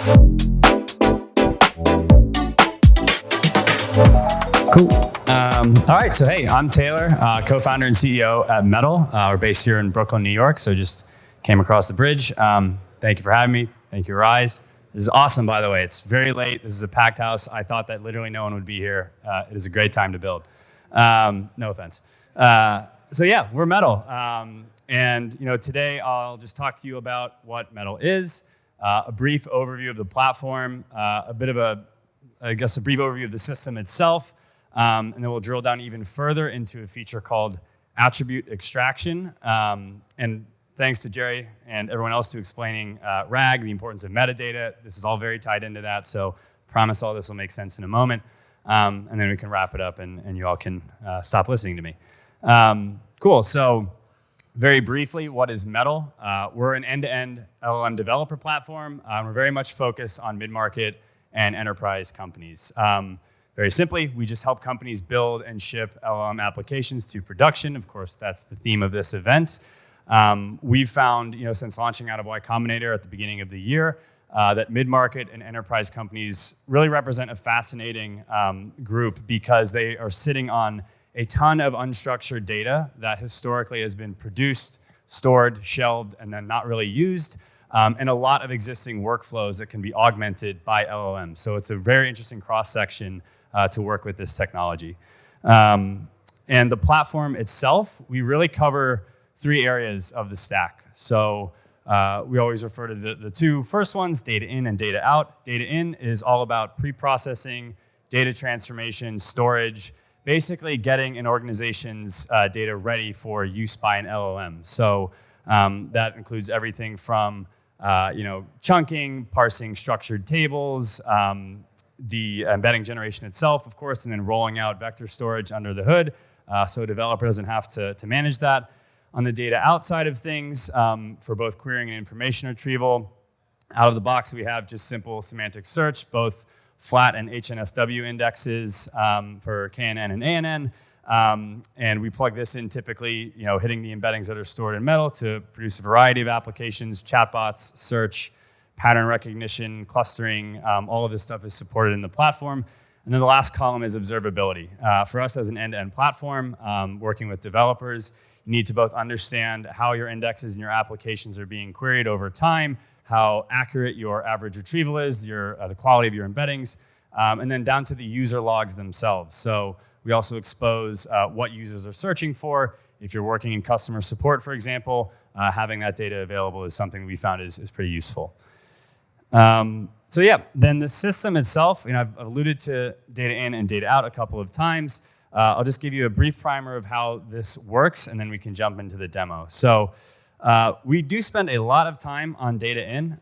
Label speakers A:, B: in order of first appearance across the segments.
A: Cool. All right, so hey, I'm Taylor, co-founder and CEO at Metal. We're based here in Brooklyn, New York, so just came across the bridge. Thank you for having me. Thank you, Rise. This is awesome, by the way. It's very late. This is a packed house. I thought that literally no one would be here. It is a great time to build. No offense. So yeah, we're Metal. And today I'll just talk to you about what Metal is, a brief overview of the platform, a brief overview of the system itself, and then we'll drill down even further into a feature called attribute extraction. And thanks to Jerry and everyone else to explaining RAG, the importance of metadata. This is all very tied into that, so promise all this will make sense in a moment. And then we can wrap it up and you all can stop listening to me. Cool, so very briefly, what is Metal? We're an end-to-end LLM developer platform. We're very much focused on mid-market and enterprise companies. Very simply, we just help companies build and ship LLM applications to production. Of course, that's the theme of this event. We've found, since launching out of Y Combinator at the beginning of the year, that mid-market and enterprise companies really represent a fascinating group because they are sitting on a ton of unstructured data that historically has been produced, stored, shelved, and then not really used, and a lot of existing workflows that can be augmented by LLM. So it's a very interesting cross-section to work with this technology. And the platform itself, we really cover 3 areas of the stack. So we always refer to the 2 first ones, data in and data out. Data in is all about pre-processing, data transformation, storage, basically getting an organization's data ready for use by an LLM. So that includes everything from chunking, parsing structured tables, the embedding generation itself, of course, and then rolling out vector storage under the hood, so a developer doesn't have to manage that. On the data outside of things, for both querying and information retrieval, out of the box we have just simple semantic search, both flat and HNSW indexes for KNN and ANN. And we plug this in typically, hitting the embeddings that are stored in Metal to produce a variety of applications, chatbots, search, pattern recognition, clustering, all of this stuff is supported in the platform. And then the last column is observability. For us as an end-to-end platform, working with developers, you need to both understand how your indexes and your applications are being queried over time, how accurate your average retrieval is, the quality of your embeddings, and then down to the user logs themselves. So we also expose what users are searching for. If you're working in customer support, for example, having that data available is something we found is pretty useful. So yeah, then the system itself, I've alluded to data in and data out a couple of times. I'll just give you a brief primer of how this works, and then we can jump into the demo. So we do spend a lot of time on data in.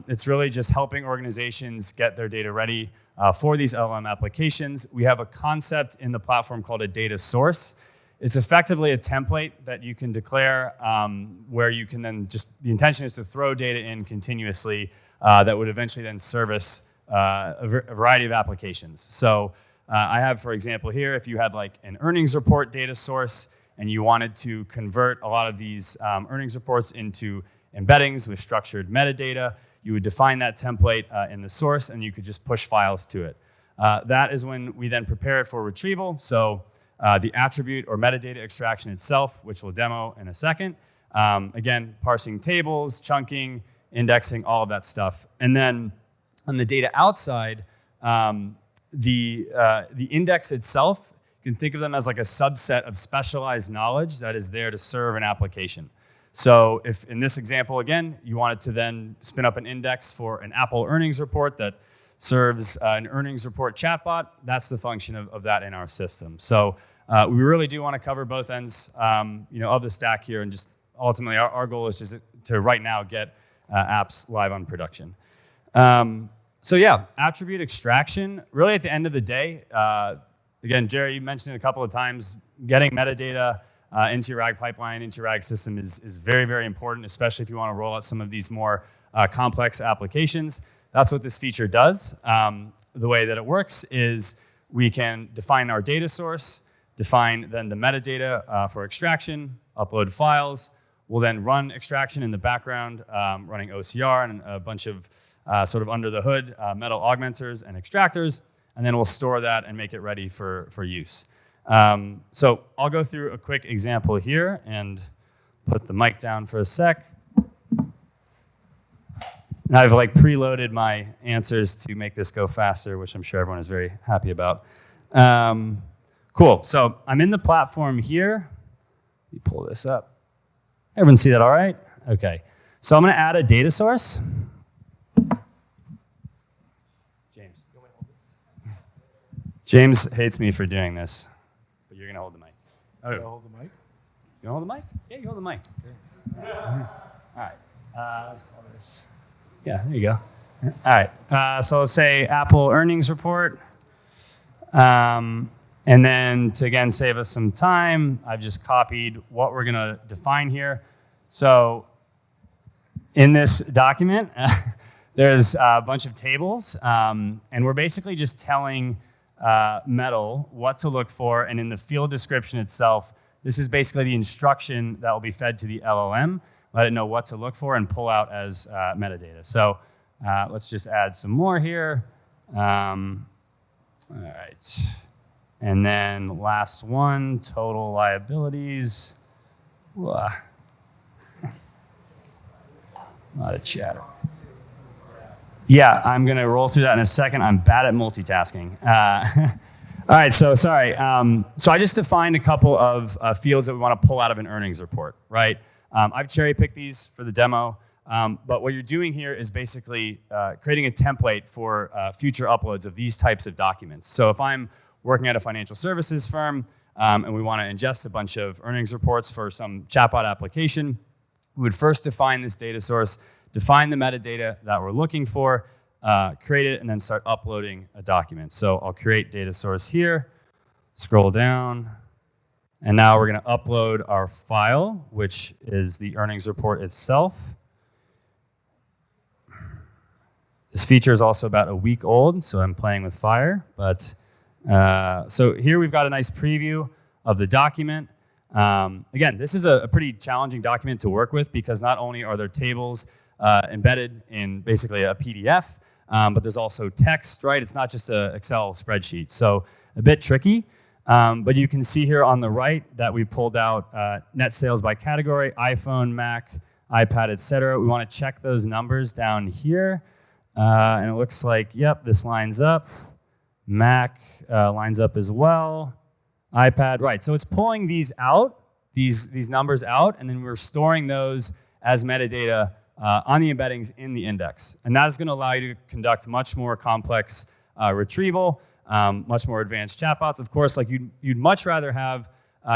A: It's really just helping organizations get their data ready for these LLM applications. We have a concept in the platform called a data source. It's effectively a template that you can declare where you can then the intention is to throw data in continuously that would eventually then service a variety of applications. So I have, for example, here, if you had like an earnings report data source and you wanted to convert a lot of these earnings reports into embeddings with structured metadata, you would define that template in the source and you could just push files to it. That is when we then prepare it for retrieval. So the attribute or metadata extraction itself, which we'll demo in a second. Again, parsing tables, chunking, indexing, all of that stuff. And then on the data outside, the index itself, you can think of them as like a subset of specialized knowledge that is there to serve an application. So if in this example, again, you wanted to then spin up an index for an Apple earnings report that serves an earnings report chatbot, that's the function of that in our system. So we really do want to cover both ends of the stack here, and just ultimately our goal is just to right now get apps live on production. So yeah, attribute extraction, really at the end of the day, again, Jerry, you mentioned it a couple of times, getting metadata into your RAG pipeline, into your RAG system is very, very important, especially if you want to roll out some of these more complex applications. That's what this feature does. The way that it works is we can define our data source, define then the metadata for extraction, upload files. We'll then run extraction in the background, running OCR and a bunch of sort of under the hood, metal augmenters and extractors, and then we'll store that and make it ready for use. So I'll go through a quick example here and put the mic down for a sec. And I've like preloaded my answers to make this go faster, which I'm sure everyone is very happy about. Cool, so I'm in the platform here. Let me pull this up. Everyone see that all right? Okay, so I'm gonna add a data source. James hates me for doing this, but you're gonna hold the mic.
B: Oh. Can I hold the mic?
A: You wanna hold the mic? Yeah, you hold the mic.
B: Okay.
A: All right, let's call this. Yeah, there you go. All right, so let's say Apple earnings report. And then to again save us some time, I've just copied what we're gonna define here. So in this document, there's a bunch of tables, and we're basically just telling Metal what to look for, and in the field description itself, this is basically the instruction that will be fed to the LLM, let it know what to look for and pull out as metadata. So let's just add some more here. All right. And then last one, total liabilities. Whoa. A lot of chatter. Yeah, I'm going to roll through that in a second. I'm bad at multitasking. All right, so sorry. So I just defined a couple of fields that we want to pull out of an earnings report, right? I've cherry-picked these for the demo, but what you're doing here is basically creating a template for future uploads of these types of documents. So if I'm working at a financial services firm and we want to ingest a bunch of earnings reports for some chatbot application, we would first define this data source, define the metadata that we're looking for, create it, and then start uploading a document. So I'll create data source here, scroll down, and now we're going to upload our file, which is the earnings report itself. This feature is also about a week old, so I'm playing with fire. But so here we've got a nice preview of the document. Again, this is a pretty challenging document to work with because not only are there tables embedded in basically a PDF, but there's also text, right? It's not just an Excel spreadsheet. So a bit tricky, but you can see here on the right that we pulled out net sales by category, iPhone, Mac, iPad, etc. We want to check those numbers down here. And it looks like, yep, this lines up. Mac lines up as well. iPad, right. So it's pulling these out, these numbers out, and then we're storing those as metadata on the embeddings in the index. And that is going to allow you to conduct much more complex retrieval, much more advanced chatbots. Of course, like you'd much rather have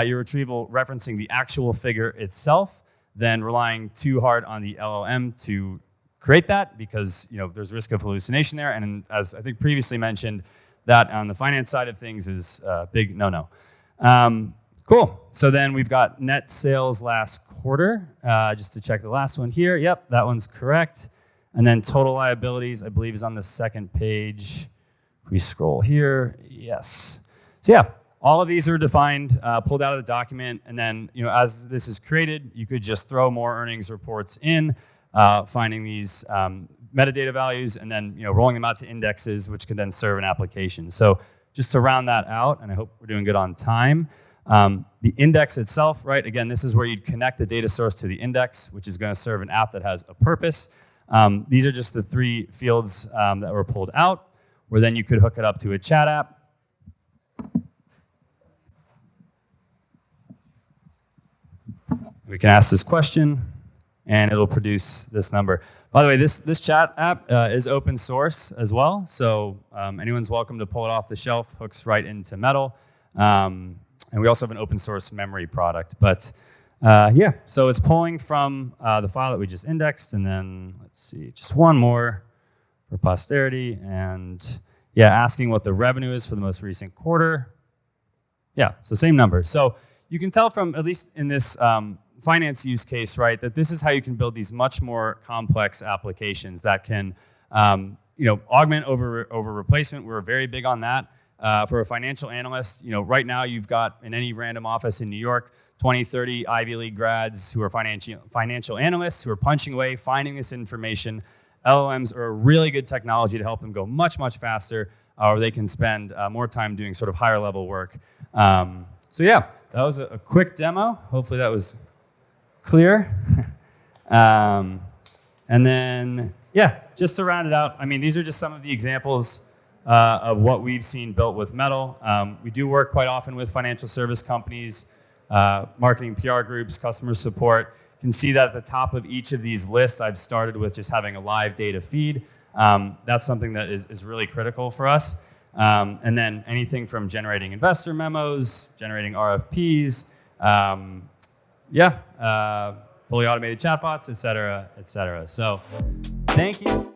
A: your retrieval referencing the actual figure itself than relying too hard on the LLM to create that, because there's risk of hallucination there. And as I think previously mentioned, that on the finance side of things is a big no-no. Cool. So then we've got net sales last quarter, just to check the last one here. Yep, that one's correct. And then total liabilities, I believe, is on the second page. If we scroll here, yes. So yeah, all of these are defined, pulled out of the document, and then as this is created, you could just throw more earnings reports in, finding these metadata values, and then rolling them out to indexes, which can then serve an application. So just to round that out, and I hope we're doing good on time, the index itself, right? Again, this is where you'd connect the data source to the index, which is going to serve an app that has a purpose. These are just the three fields that were pulled out, where then you could hook it up to a chat app. We can ask this question, and it'll produce this number. By the way, this chat app is open source as well, so anyone's welcome to pull it off the shelf. Hooks right into Metal. And we also have an open source memory product. But yeah, so it's pulling from the file that we just indexed, and then let's see, just one more for posterity, and yeah, asking what the revenue is for the most recent quarter. Yeah, so same number. So you can tell from, at least in this finance use case, right, that this is how you can build these much more complex applications that can augment over replacement. We're very big on that. For a financial analyst, right now you've got in any random office in New York, 20, 30 Ivy League grads who are financial analysts who are punching away, finding this information, LLMs are a really good technology to help them go much, much faster, or they can spend more time doing sort of higher level work. So yeah, that was a quick demo. Hopefully that was clear. And then, yeah, just to round it out, I mean, these are just some of the examples of what we've seen built with Metal. We do work quite often with financial service companies, marketing PR groups, customer support. You can see that at the top of each of these lists, I've started with just having a live data feed. That's something that is really critical for us. And then anything from generating investor memos, generating RFPs, fully automated chatbots, et cetera, et cetera. So thank you.